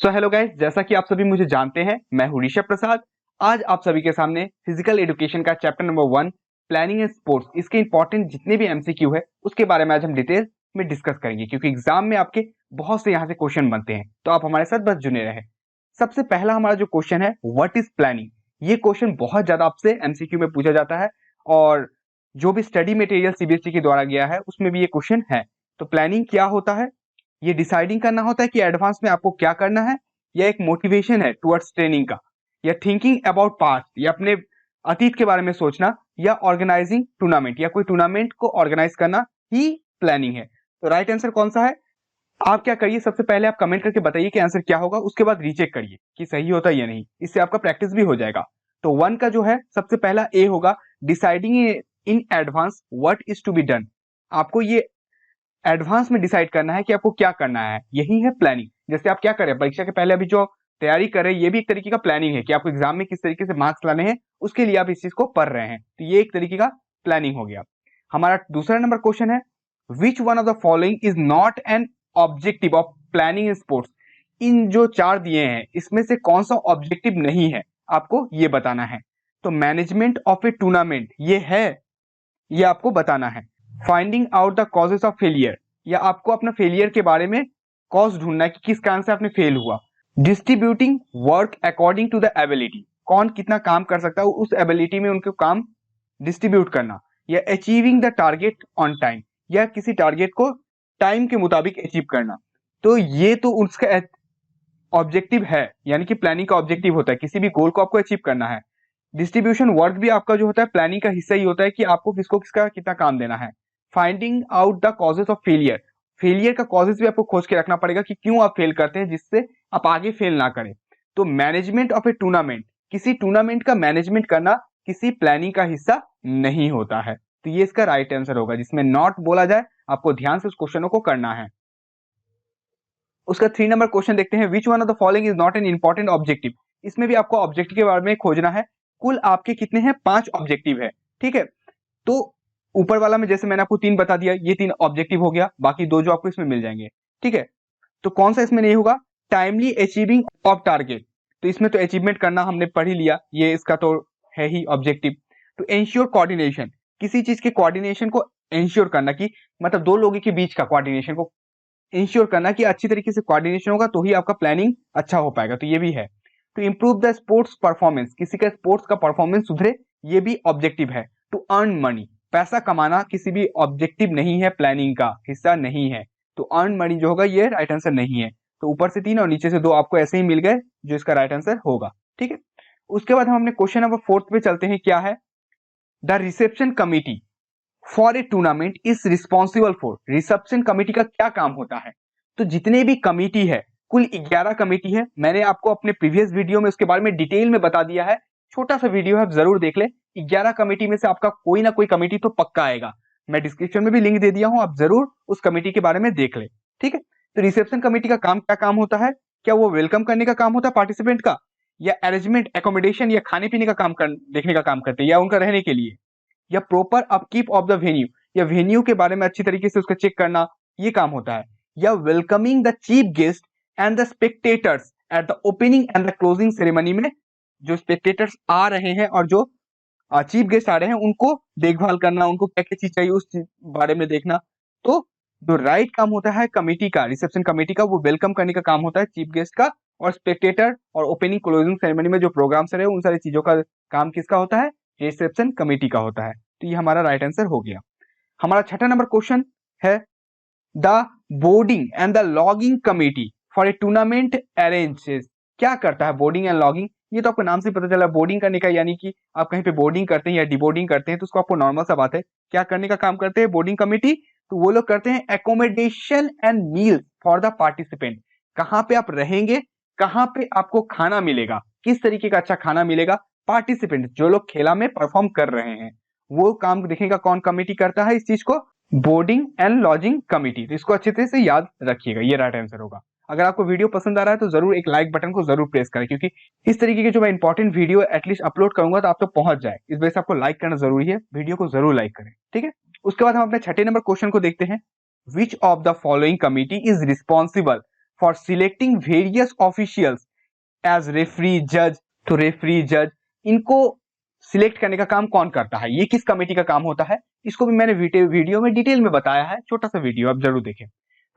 So hello guys, जैसा कि आप सभी मुझे जानते हैं, मैं हूं ऋषभ प्रसाद। आज आप सभी के सामने फिजिकल एजुकेशन का chapter number 1 planning and sports, इसके इंपॉर्टेंट जितने भी एमसीक्यू है उसके बारे में आज हम डिटेल में डिस्कस करेंगे, क्योंकि एग्जाम में आपके बहुत से यहाँ से क्वेश्चन बनते हैं। तो आप हमारे साथ बस जुड़े रहे। सबसे पहला हमारा जो क्वेश्चन है, व्हाट इज प्लानिंग। ये क्वेश्चन बहुत ज्यादा आपसे एमसीक्यू में पूछा जाता है और जो भी स्टडी मटेरियल सीबीएसई के द्वारा गया है उसमें भी ये क्वेश्चन है। तो प्लानिंग क्या होता है? ये डिसाइडिंग करना होता है कि एडवांस में आपको क्या करना है, या एक मोटिवेशन है टुवर्ड्स ट्रेनिंग का, या थिंकिंग अबाउट पास्ट, या अपने अतीत के बारे में सोचना, या ऑर्गेनाइजिंग टूर्नामेंट, या कोई टूर्नामेंट को ऑर्गेनाइज करना ही प्लानिंग है। तो राइट आंसर कौन सा है? आप क्या करिए, सबसे पहले आप कमेंट करके बताइए कि आंसर क्या होगा, उसके बाद रीचेक करिए कि सही होता है या नहीं। इससे आपका प्रैक्टिस भी हो जाएगा। तो 1 का जो है सबसे पहला ए होगा, deciding in advance what is to be done. आपको ये एडवांस में डिसाइड करना है कि आपको क्या करना है, यही है प्लानिंग। जैसे आप क्या करें, परीक्षा के पहले अभी जो तैयारी कर रहे हैं, ये भी एक तरीके का प्लानिंग है कि आपको एग्जाम में किस तरीके से मार्क्स लाने हैं, उसके लिए आप इस चीज को पढ़ रहे हैं। तो ये एक तरीके का प्लानिंग हो गया। हमारा दूसरा नंबर क्वेश्चन है, which one of the following is not an objective of planning in sports. इन जो 4 दिए हैं इसमें से कौन सा ऑब्जेक्टिव नहीं है, आपको ये बताना है। तो मैनेजमेंट ऑफ ए टूर्नामेंट ये है, ये आपको बताना है। Finding out the causes of failure, या आपको अपना फेलियर के बारे में कॉज ढूंढना है कि किस कारण से आपने फेल हुआ। Distributing work according to the ability, कौन कितना काम कर सकता है उस एबिलिटी में उनके काम डिस्ट्रीब्यूट करना। या achieving the target on time, या किसी टारगेट को टाइम के मुताबिक अचीव करना। तो ये तो उसका ऑब्जेक्टिव है, यानी कि प्लानिंग का ऑब्जेक्टिव होता है, किसी भी गोल को आपको अचीव करना है। डिस्ट्रीब्यूशन वर्क भी आपका जो होता है प्लानिंग का हिस्सा ही होता है कि आपको किसको किसका कितना काम देना है। Finding out the causes of failure, failure का कॉजेस भी आपको खोज के रखना पड़ेगा कि क्यों आप फेल करते हैं, जिससे आप आगे फेल ना करें। तो मैनेजमेंट ऑफ ए टूर्नामेंट, किसी टूर्नामेंट का मैनेजमेंट करना किसी प्लानिंग का हिस्सा नहीं होता है। तो ये इसका राइट आंसर होगा, जिसमें नॉट बोला जाए। आपको ध्यान से उस क्वेश्चनों को करना है। उसका 3 नंबर क्वेश्चन देखते हैं, विच one of the following is not an important objective. इसमें भी आपको ऑब्जेक्टिव के बारे में खोजना है। कुल आपके कितने हैं? 5 ऑब्जेक्टिव है, ठीक है। तो ऊपर वाला में जैसे मैंने आपको 3 बता दिया, ये 3 ऑब्जेक्टिव हो गया, बाकी 2 जो आपको इसमें मिल जाएंगे, ठीक है। तो कौन सा इसमें नहीं होगा? Timely achieving of target. तो इसमें तो अचीवमेंट करना हमने पढ़ ही लिया, ये इसका तो है ही ऑब्जेक्टिव। तो एंश्योर कोऑर्डिनेशन, किसी चीज के कोऑर्डिनेशन को एंश्योर करना, कि मतलब 2 लोगों के बीच का कोऑर्डिनेशन को इंश्योर करना कि अच्छी तरीके से कोऑर्डिनेशन होगा तो ही आपका प्लानिंग अच्छा हो पाएगा। तो ये भी है। To improve the sports performance, किसी का स्पोर्ट्स का परफॉर्मेंस सुधरे, ये भी ऑब्जेक्टिव है। टू अर्न मनी, पैसा कमाना किसी भी ऑब्जेक्टिव नहीं है, प्लानिंग का हिस्सा नहीं है। तो अर्न मनी जो होगा ये राइट आंसर नहीं है। तो ऊपर से 3 और नीचे से 2 आपको ऐसे ही मिल गए, जो इसका राइट आंसर होगा, ठीक है। उसके बाद हम अपने क्वेश्चन नंबर 4 पे चलते हैं। क्या है? The reception committee for a tournament is responsible for. Reception committee का क्या काम होता है? तो जितने भी कमेटी है, कुल 11 कमेटी है। मैंने आपको अपने प्रीवियस वीडियो में उसके बारे में डिटेल में बता दिया है, छोटा सा वीडियो है, आप जरूर देख ले। 11 कमेटी में से आपका कोई ना कोई कमेटी तो पक्का आएगा। मैं डिस्क्रिप्शन में भी लिंक दे दिया हूं, आप जरूर उस कमेटी के बारे में देख ले, ठीक है। तो रिसेप्शन कमेटी का काम क्या काम होता है? क्या वो वेलकम करने का काम होता है पार्टिसिपेंट का, या अरेंजमेंट एकोमोडेशन या खाने पीने का काम देखने का काम करते हैं, या उनका रहने के लिए, या proper upkeep of the venue, या वेन्यू के बारे में अच्छी तरीके से उसका चेक करना, ये काम होता है। या welcoming the chief guest and the spectators at the opening and the closing ceremony में जो स्पेक्टेटर्स आ रहे हैं और जो चीफ गेस्ट आ रहे हैं उनको देखभाल करना, उनको क्या क्या चीज चाहिए उस बारे में देखना। तो जो राइट काम होता है कमेटी का, रिसेप्शन कमेटी का, वो वेलकम करने का काम होता है चीफ गेस्ट का, और स्पेक्टेटर और ओपनिंग क्लोजिंग सेरेमनी में जो प्रोग्राम्स रहे उन सारी चीजों का काम किसका होता है? रिसेप्शन कमेटी का होता है। तो ये हमारा राइट आंसर हो गया। हमारा 6ठा नंबर क्वेश्चन है, the boarding and the logging committee for a tournament arranges. क्या करता है बोर्डिंग एंड लॉगिंग? ये तो आपको नाम से पता चला, बोर्डिंग करने का, यानी कि आप कहीं पे बोर्डिंग करते हैं या डिबोर्डिंग करते हैं तो उसको आपको नॉर्मल सा बात है। क्या करने का काम करते हैं बोर्डिंग कमेटी? तो वो लोग करते हैं accommodation and meal for the participant. कहाँ पे आप रहेंगे, कहाँ पे आपको खाना मिलेगा, किस तरीके का अच्छा खाना मिलेगा, पार्टिसिपेंट जो लोग खेला में परफॉर्म कर रहे हैं, वो काम देखेगा। कौन कमेटी करता है इस चीज को? Boarding and lodging committee. तो इसको अच्छे तरह से याद रखिएगा, ये राइट आंसर होगा। अगर आपको वीडियो पसंद आ रहा है तो जरूर एक लाइक बटन को जरूर प्रेस करें, क्योंकि इस तरीके के जो मैं इंपॉर्टेंट वीडियो एटलीस्ट अपलोड करूंगा तो आप तक पहुंच जाए, इस वजह से आपको लाइक करना जरूरी है। वीडियो को जरूर लाइक करें, ठीक है। उसके बाद हम अपने 6ठे नंबर क्वेश्चन को देखते हैं, which of the following committee is responsible for selecting various officials as referee जज। तो रेफरी जज इनको सिलेक्ट करने का काम कौन करता है, ये किस कमेटी का काम होता है, इसको भी मैंने वीडियो में डिटेल में बताया है, छोटा सा वीडियो आप जरूर देखें।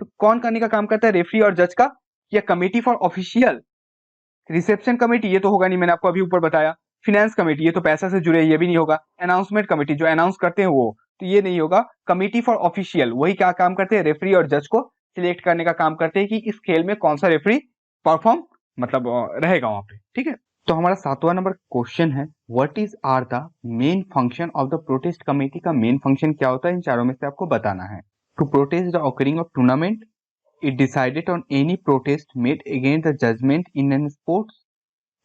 तो कौन करने का काम करता है, रेफरी और जज का, या committee for official. Reception committee ये तो होगा नहीं, मैंने आपको अभी ऊपर बताया। फिनेंस कमेटी ये तो पैसा से जुड़े, ये भी नहीं होगा। अनाउंसमेंट कमेटी जो अनाउंस करते हैं वो, तो ये नहीं होगा। कमेटी फॉर ऑफिशियल वही क्या काम करते हैं, रेफरी और जज को सिलेक्ट करने का काम करते हैं कि इस खेल में कौन सा रेफरी परफॉर्म मतलब रहेगा वहां पे, ठीक है। तो हमारा 7वां नंबर क्वेश्चन है, what is are the main function of the protest committee. का मेन फंक्शन क्या होता है, इन चारों में से आपको बताना है। To protest the occurring of tournament, it decided on any protest made against the judgment in an sports,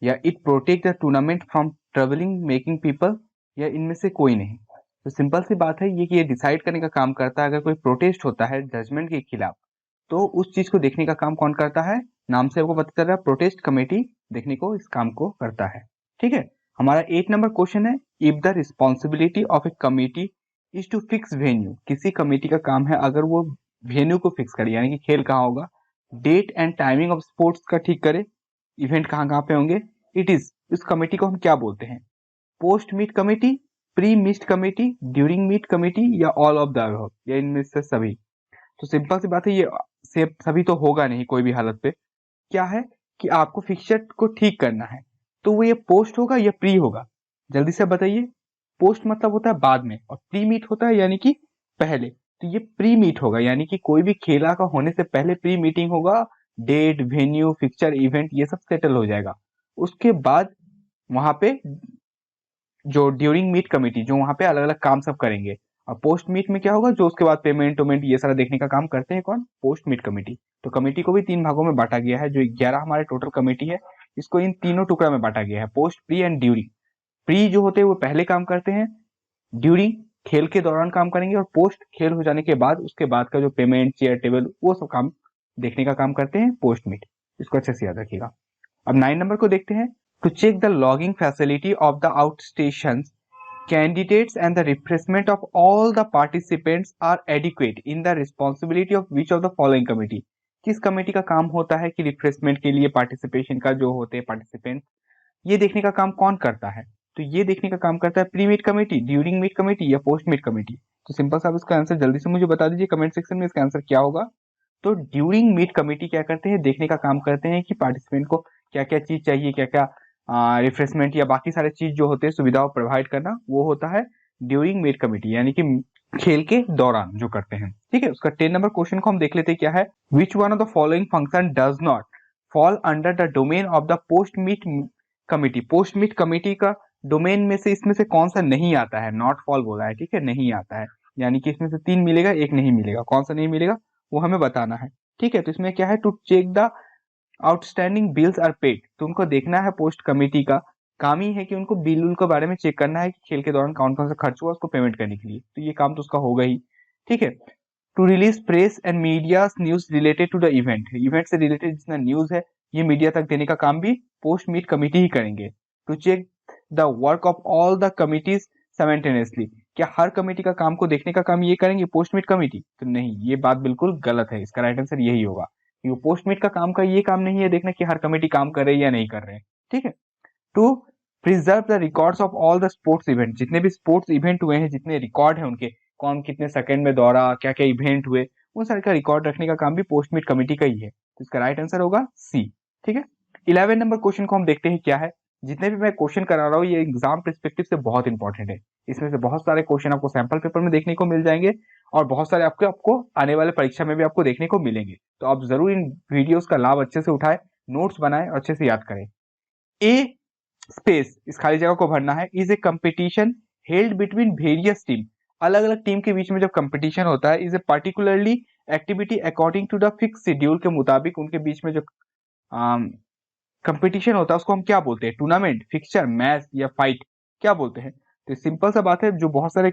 या it protect the tournament from troubling making people, या इनमें से कोई नहीं। तो सिंपल सी बात है ये कि ये डिसाइड करने का काम करता है अगर कोई प्रोटेस्ट होता है जजमेंट के खिलाफ, तो उस चीज को देखने का काम कौन करता है, नाम से आपको पता चल रहा है, प्रोटेस्ट कमेटी देखने को इस काम को करता है, ठीक है। हमारा 8 नंबर क्वेश्चन है, if the responsibility of a committee is to fix venue. किसी कमेटी का काम है अगर वो वेन्यू को फिक्स करे, यानी कि खेल कहाँ होगा, date and timing of sports का ठीक करे, इवेंट कहाँ कहाँ पे होंगे, इट इज, इस कमेटी को हम क्या बोलते हैं, post meet committee, pre meet committee, during meet committee, या ऑल ऑफ द अबव, या इनमें से सभी। तो सिंपल सी बात है ये सभी तो होगा नहीं कोई भी हालत पे। क्या है कि आपको फिक्सचर को ठीक करना है, तो वो ये पोस्ट होगा या प्री होगा, जल्दी से बताइए। पोस्ट मतलब होता है बाद में, और प्री मीट होता है यानी कि पहले। तो ये प्री मीट होगा, यानी कि कोई भी खेला का होने से पहले प्री मीटिंग होगा, डेट वेन्यू फिक्सचर इवेंट ये सब सेटल हो जाएगा। उसके बाद वहां पे जो ड्यूरिंग मीट कमेटी जो वहां पे अलग अलग काम सब करेंगे, और पोस्ट मीट में क्या होगा, जो उसके बाद पेमेंट वेमेंट ये सारा देखने का काम करते हैं कौन, पोस्ट मीट कमेटी। तो कमेटी को भी 3 भागों में बांटा गया है, जो 11 हमारे टोटल कमेटी है, इसको इन तीनों टुकड़ा में बांटा गया है, post, pre and during. Pre जो होते हैं वो पहले काम करते हैं, ड्यूरिंग खेल के दौरान काम करेंगे, और पोस्ट खेल हो जाने के बाद उसके बाद का जो पेमेंट चेयर टेबल वो सब काम देखने का काम करते हैं पोस्ट मीट। इसको अच्छे से याद रखिएगा। अब 9 नंबर को देखते हैं, to check the lodging facility of the out station candidates and the refreshment of all the participants are adequate in the responsibility of which of the following committee। किस कमेटी का काम होता है कि रिफ्रेशमेंट के लिए पार्टिसिपेशन का जो होते हैं पार्टिसिपेंट, ये देखने का काम कौन करता है, तो ये देखने का काम करता है pre meet committee, during meet committee, या पोस्ट मीट कमेटी। तो सिंपल सा इसका आंसर जल्दी से मुझे बता दीजिए कमेंट सेक्शन में, इसका आंसर क्या होगा। तो ड्यूरिंग मीट कमेटी क्या करते हैं, देखने का काम करते हैं कि पार्टिसिपेंट को क्या क्या चीज चाहिए, क्या क्या रिफ्रेशमेंट या बाकी सारे चीज जो होते हैं सुविधाओं प्रोवाइड करना, वो होता है ड्यूरिंग मीट कमेटी, यानी कि खेल के दौरान जो करते हैं, ठीक है। उसका 10 नंबर क्वेश्चन को हम देख लेते हैं क्या है, which one of the following function does not fall under the domain of the post meet committee. Post meet committee का डोमेन में से इसमें से कौन सा नहीं आता है, नॉट फॉल बोला है, ठीक है, नहीं आता है, यानी कि इसमें से 3 मिलेगा, एक नहीं मिलेगा, कौन सा नहीं मिलेगा वो हमें बताना है, ठीक है। तो इसमें क्या है, to check the outstanding bills are paid. तो उनको देखना है, पोस्ट कमेटी का काम ही है कि उनको बिल के बारे में चेक करना है कि खेल के दौरान कौन कौन सा खर्च हुआ उसको पेमेंट करने के लिए, तो ये काम तो उसका होगा ही, ठीक है। To release press and media news related to the event, event से रिलेटेड जितना न्यूज है ये मीडिया तक देने का काम भी पोस्ट मीट कमेटी ही करेंगे। To check the work of all the committees simultaneously, क्या हर कमेटी का काम को देखने का काम ये करेंगे पोस्ट मीट कमेटी, तो नहीं, ये बात बिल्कुल गलत है, इसका राइट आंसर यही होगा। पोस्ट मीट का काम का ये काम नहीं है देखना कि हर कमेटी काम कर रही है या नहीं कर रहे हैं, ठीक है। To preserve the records of all the sports event, जितने भी स्पोर्ट्स इवेंट हुए हैं, जितने रिकॉर्ड है उनके, कौन कितने सेकंड में दौड़ा, क्या क्या इवेंट हुए, उन सारे का रिकॉर्ड रखने का काम भी पोस्ट मीट कमेटी का ही है, तो इसका राइट आंसर होगा सी, ठीक है। 11 नंबर क्वेश्चन को हम देखते हैं क्या है। जितने भी मैं क्वेश्चन करा रहा हूँ ये एग्जाम पर्सपेक्टिव से बहुत इंपॉर्टेंट है, इसमें से बहुत सारे क्वेश्चन आपको सैंपल पेपर में देखने को मिल जाएंगे, और बहुत सारे आपको आने वाले परीक्षा में भी आपको देखने को मिलेंगे, तो आप जरूर इन वीडियोस का लाभ अच्छे से उठाएं, नोट्स बनाएं और अच्छे से याद करें। ए स्पेस, इस खाली जगह को भरना है, is A competition held between various team, अलग अलग टीम के बीच में जब कंपटीशन होता है, is a particularly activity according to the fix schedule, के मुताबिक उनके बीच में जो कंपटीशन होता है उसको हम क्या बोलते हैं, टूर्नामेंट, फिक्सचर, मैच या फाइट, क्या बोलते हैं। तो सिंपल सा बात है, जो बहुत सारे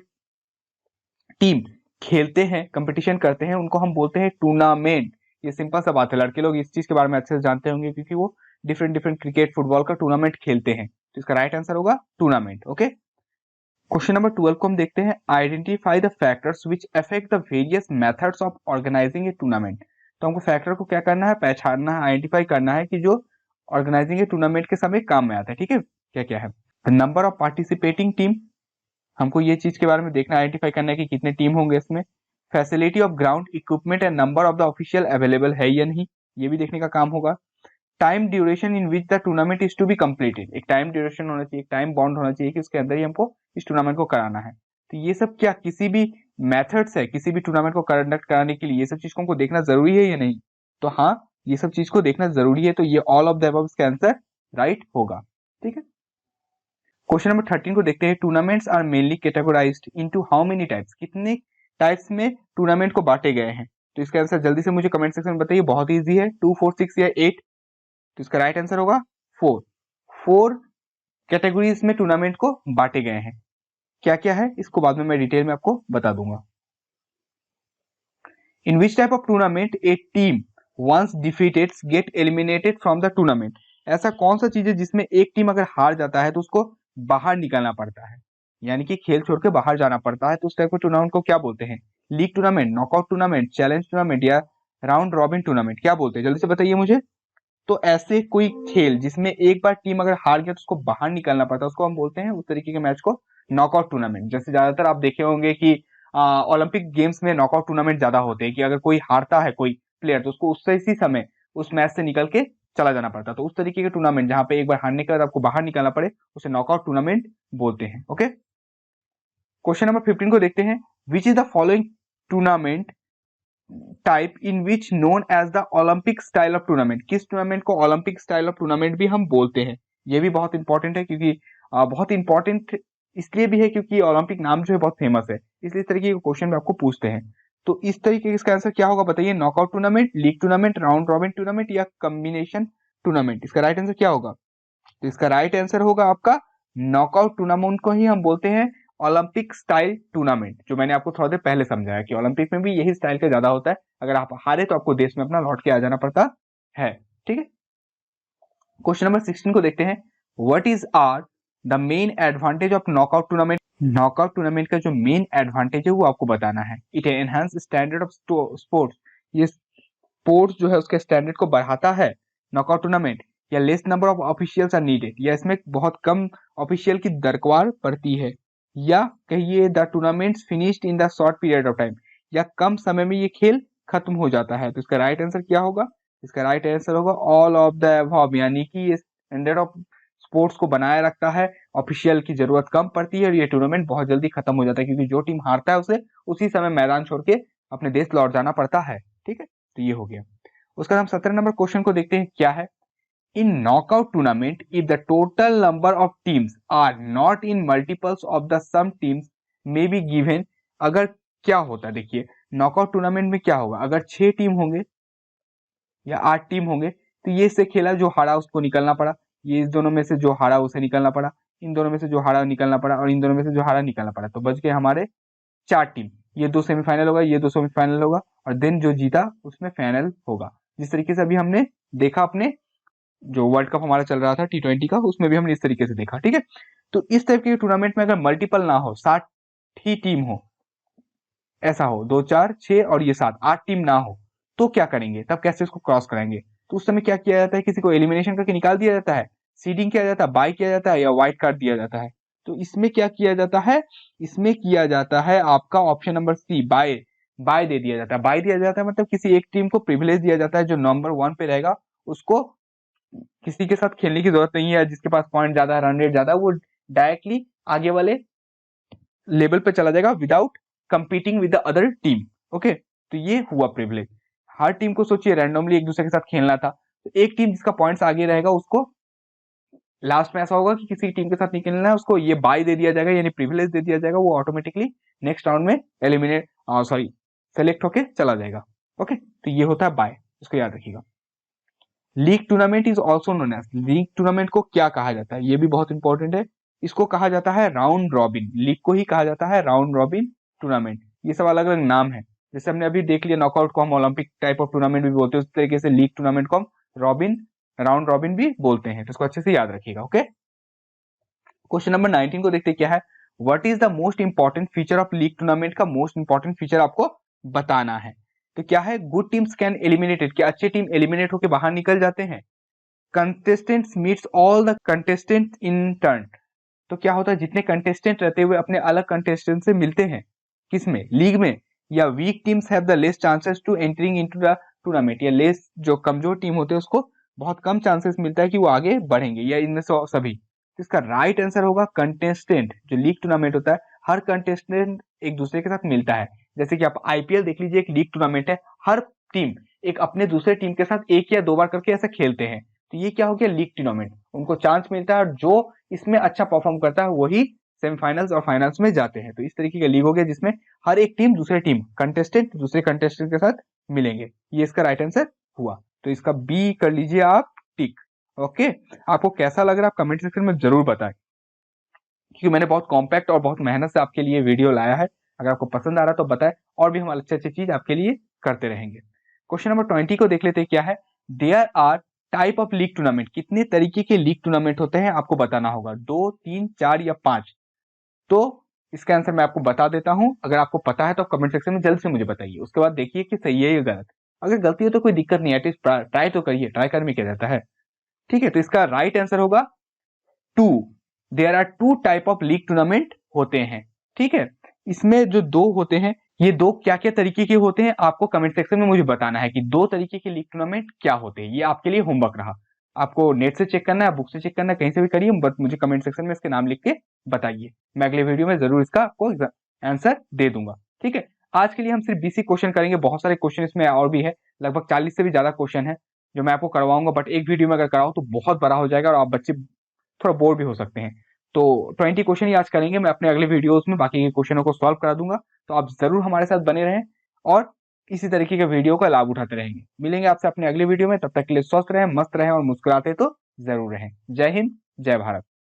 टीम खेलते हैं कंपटीशन करते हैं उनको हम बोलते हैं टूर्नामेंट, ये सिंपल सा बात है, लड़के लोग इस चीज के बारे में अच्छे से जानते होंगे क्योंकि वो डिफरेंट डिफरेंट क्रिकेट फुटबॉल का टूर्नामेंट खेलते हैं, तो इसका राइट आंसर होगा टूर्नामेंट, ओके। क्वेश्चन नंबर 12 को हम देखते हैं, identify the factors which affect the various methods of organizing a tournament. तो हमको फैक्टर को क्या करना है, पहचानना है, आइडेंटिफाई करना है कि जो ऑर्गेनाइजिंग ए टूर्नामेंट के समय काम में आता है। ठीक है, क्या क्या है, नंबर ऑफ पार्टिसिपेटिंग टीम, हमको ये चीज के बारे में देखना, आइडेंटिफाई करना है कि कितने टीम होंगे इसमें। Facility of ground equipment and number of the official available है या नहीं, ये भी देखने का काम होगा। Time duration in which the tournament is to be completed, एक टाइम ड्यूरेशन होना चाहिए, एक टाइम बाउंड होना चाहिए कि उसके अंदर ही हमको इस टूर्नामेंट को कराना है। तो ये सब क्या किसी भी मेथड्स है किसी भी टूर्नामेंट को कंडक्ट कराने के लिए, ये सब चीज को हमको देखना जरूरी है या नहीं? तो हाँ, ये सब चीज को देखना जरूरी है, तो ये ऑल ऑफ द अबव इसका आंसर राइट होगा। ठीक है, क्वेश्चन नंबर 13 को देखते हैं। Tournaments are mainly categorised into how many types, कितने टाइप्स में टूर्नामेंट को बांटे गए हैं? तो इसका आंसर जल्दी से मुझे कमेंट सेक्शन में बताइए, बहुत इजी है, 2, 4, 6 या 8। तो इसका राइट आंसर होगा 4। 4 कैटेगरीज में टूर्नामेंट को बांटे गए हैं। क्या क्या है इसको बाद में मैं डिटेल में आपको बता दूंगा। In which type of tournament a team once defeated get eliminated from the tournament, ऐसा कौन सा चीज है जिसमें एक टीम अगर हार जाता है तो उसको बाहर निकालना पड़ता है, यानी कि खेल छोड़ के बाहर जाना पड़ता है, तो उस टाइप के टूर्नामेंट को क्या बोलते हैं? League tournament, knockout tournament, challenge tournament या राउंड रॉबिन टूर्नामेंट, क्या बोलते हैं? जल्दी से बताइए मुझे। तो ऐसे कोई खेल जिसमें एक बार टीम अगर हार गया तो उसको बाहर निकालना पड़ता है, उसको हम बोलते हैं, उस तरीके के मैच को नॉकआउट टूर्नामेंट। जैसे ज्यादातर आप देखे होंगे कि ओलंपिक गेम्स में नॉकआउट टूर्नामेंट ज्यादा होते हैं कि अगर कोई हारता है कोई प्लेयर तो उसको उससे इसी समय उस मैच से निकल के चला जाना पड़ता है। तो उस तरीके के टूर्नामेंट जहां पे एक बार हारने के बाद आपको बाहर निकालना पड़े उसे नॉकआउट टूर्नामेंट बोलते हैं। ओके, क्वेश्चन नंबर 15 को देखते हैं। Which is the following tournament type in which known as the Olympic style of tournament, किस टूर्नामेंट को ओलंपिक स्टाइल ऑफ टूर्नामेंट भी हम बोलते हैं? ये भी बहुत इंपॉर्टेंट है, क्योंकि बहुत इंपॉर्टेंट इसलिए भी है क्योंकि ओलंपिक नाम जो है बहुत फेमस है, इसलिए इस तरीके के क्वेश्चन में आपको पूछते हैं। तो इस तरीके का इसका आंसर क्या होगा बताइए? Knockout tournament, league tournament, round robin tournament या कॉम्बिनेशन टूर्नामेंट? इसका राइट आंसर क्या होगा? तो इसका राइट आंसर होगा आपका नॉकआउट टूर्नामेंट को ही हम बोलते हैं ओलंपिक स्टाइल टूर्नामेंट, जो मैंने आपको थोड़ा देर पहले समझाया कि ओलंपिक में भी यही स्टाइल का ज्यादा होता है। अगर आप हारे तो आपको देश में अपना लौट के आ जाना पड़ता है। ठीक है, क्वेश्चन नंबर 16 को देखते हैं। What is are the main advantage of knockout tournament? Knockout tournament का जो मेन एडवांटेज है वो आपको बताना है। It enhance standard of sports, ये स्पोर्ट्स जो है उसके स्टैंडर्ड को बढ़ाता है नॉकआउट टूर्नामेंट, या less number of officials are needed, या इसमें बहुत कम ऑफिशियल की दरकार पड़ती है, या कहिए the tournaments finished in the short period of time, या कम समय में ये खेल खत्म हो जाता है। तो इसका राइट आंसर क्या होगा? इसका राइट आंसर होगा ऑल ऑफ द अबव, यानी कि ये स्टैंडर्ड ऑफ स्पोर्ट्स को बनाए रखता है, ऑफिशियल की जरूरत कम पड़ती है और ये टूर्नामेंट बहुत जल्दी खत्म हो जाता है, क्योंकि जो टीम हारता है उसे उसी समय मैदान छोड़ के अपने देश लौट जाना पड़ता है। ठीक है, तो ये हो गया। उसके बाद हम 17 नंबर क्वेश्चन को देखते हैं, क्या है? In knockout tournament, if the total number of teams are not in multiples of the sum teams may be given, अगर क्या होता है देखिए, नॉकआउट टूर्नामेंट में क्या होगा, अगर 6 टीम होंगे या 8 टीम होंगे तो ये से खेला, जो हारा उसको निकलना पड़ा, ये इस दोनों में से जो हारा उसे निकलना पड़ा, इन दोनों में से जो हारा निकलना पड़ा और इन दोनों में से जो हारा निकलना पड़ा, तो बच गए हमारे 4 टीम। ये 2 सेमीफाइनल होगा, ये 2 सेमीफाइनल होगा और देन जो जीता उसमें फाइनल होगा। जिस तरीके से अभी हमने देखा अपने जो वर्ल्ड कप हमारा चल रहा था T20 का, उसमें भी हमने इस तरीके से देखा। ठीक है, तो इस टाइप के टूर्नामेंट में अगर मल्टीपल ना हो, 60 ही टीम हो, ऐसा हो 2, 4, 6 और ये 7, 8 टीम ना हो, तो क्या करेंगे? तब कैसे इसको क्रॉस कराएंगे? तो उस समय क्या किया जाता है? किसी को एलिमिनेशन करके निकाल दिया जाता है, सीडिंग किया जाता है, बाय किया जाता है या वाइट कार्ड दिया जाता है। तो इसमें क्या किया जाता है? इसमें किया जाता है आपका option number C, bye. Bye दे दिया जाता है। बाय दिया जाता है मतलब किसी एक टीम को प्रिविलेज दिया जाता है, जो नंबर 1 पे रहेगा उसको किसी के साथ खेलने की जरूरत नहीं है, जिसके पास पॉइंट ज्यादा है, रन रेट ज्यादा है, वो डायरेक्टली आगे वाले लेवल पे चला जाएगा without competing with the other team. Okay, तो ये हुआ प्रिविलेज। हर टीम को सोचिए रैंडमली एक दूसरे के साथ खेलना था, तो एक टीम जिसका पॉइंट्स आगे रहेगा उसको लास्ट में ऐसा होगा कि किसी टीम के साथ नहीं खेलना है, उसको ये बाय दे दिया जाएगा, यानी प्रिविलेज दे दिया जाएगा, वो ऑटोमेटिकली नेक्स्ट राउंड में एलिमिनेट सेलेक्ट होके चला जाएगा। ओके, तो ये होता है बाय, इसको याद रखिएगा। League tournament is also known as, league tournament को क्या कहा जाता है? ये भी बहुत इंपॉर्टेंट है। इसको कहा जाता है राउंड रॉबिन, लीग को ही कहा जाता है राउंड रॉबिन टूर्नामेंट। ये सब अलग अलग नाम है, जैसे हमने अभी देख लिया नॉकआउट को हम ओलंपिक टाइप ऑफ टूर्नामेंट भी बोलते हैं, उस तरीके से लीग टूर्नामेंट को हम राउंड रॉबिन भी बोलते हैं, तो इसको अच्छे से याद रखिएगा। ओके, क्वेश्चन नंबर 19 को देखते हैं, क्या है? What is the most important feature of league tournament? का मोस्ट इंपॉर्टेंट फीचर आपको बताना है। तो क्या है, गुड टीम्स कैन एलिमिनेटेड, क्या अच्छे टीम एलिमिनेट होकर बाहर निकल जाते हैं। Contestants meets all the contestant in turn, तो क्या होता है, जितने कंटेस्टेंट रहते हुए अपने अलग कंटेस्टेंट से मिलते हैं, किसमें, लीग में। या weak teams have the less chances to entering into the tournament, या लेस, जो कमजोर टीम होते हैं उसको बहुत कम चांसेस मिलता है कि वो आगे बढ़ेंगे, या इनमें से सभी। तो इसका राइट आंसर होगा कंटेस्टेंट। जो लीग टूर्नामेंट होता है, हर कंटेस्टेंट एक दूसरे के साथ मिलता है। जैसे कि आप आईपीएल देख लीजिए, एक लीग टूर्नामेंट है, हर टीम एक अपने दूसरे टीम के साथ एक या दो बार करके ऐसा खेलते हैं। तो ये क्या हो गया, लीग टूर्नामेंट। उनको चांस मिलता है और जो इसमें अच्छा परफॉर्म करता है वही सेमीफाइनल्स और फाइनल्स में जाते हैं। तो इस तरीके का लीग हो गया जिसमें हर एक टीम दूसरे टीम कंटेस्टेंट दूसरे कंटेस्टेंट के साथ मिलेंगे। ये इसका राइट आंसर हुआ। तो इसका बी कर लीजिए आप टिक। ओके, आपको कैसा लग रहा है आप कमेंट सेक्शन में जरूर बताएं, क्योंकि मैंने बहुत कॉम्पैक्ट और बहुत मेहनत से आपके लिए वीडियो लाया है। अगर आपको पसंद आ रहा है तो बताएं, और भी हम अच्छे अच्छे चीज आपके लिए करते रहेंगे। क्वेश्चन नंबर 20 को देख लेते हैं, क्या है, there are type of league tournament, कितने तरीके के लीग टूर्नामेंट होते हैं आपको बताना होगा, 2, 3, 4 या 5। तो इसका आंसर मैं आपको बता देता हूं, अगर आपको पता है तो आप कमेंट सेक्शन में जल्द से मुझे बताइए, उसके बाद देखिए कि सही है या गलत। अगर गलती हो तो कोई दिक्कत नहीं है, एटलीस्ट ट्राई तो करिए, ट्राई करने में क्या जाता है। ठीक है, तो इसका राइट आंसर होगा 2। There are 2 type of league tournament होते हैं। ठीक है, इसमें जो 2 होते हैं, ये 2 क्या क्या तरीके के होते हैं आपको कमेंट सेक्शन में मुझे बताना है कि 2 तरीके के लीग टूर्नामेंट क्या होते हैं। ये आपके लिए होमवर्क रहा, आपको नेट से चेक करना है, बुक से चेक करना है, कहीं से भी करिए, बट मुझे कमेंट सेक्शन में इसके नाम लिख के बताइए। मैं अगले वीडियो में जरूर इसका आपको आंसर दे दूंगा। ठीक है, आज के लिए हम सिर्फ 20 क्वेश्चन करेंगे, बहुत सारे क्वेश्चन इसमें और भी है, लगभग 40 से भी ज्यादा क्वेश्चन है जो मैं आपको करवाऊंगा, बट एक वीडियो में अगर कराऊं तो बहुत बड़ा हो जाएगा और आप बच्चे थोड़ा बोर भी हो सकते हैं। तो 20 क्वेश्चन ही आज करेंगे, मैं अपने अगले वीडियोस में बाकी के क्वेश्चनों को सॉल्व करा दूंगा। तो आप जरूर हमारे साथ बने रहें और इसी तरीके के वीडियो का लाभ उठाते रहेंगे। मिलेंगे आपसे अपने अगले वीडियो में, तब तक के लिए स्वस्थ रहें, मस्त रहें और मुस्कुराते तो जरूर रहें। जय हिंद, जय भारत।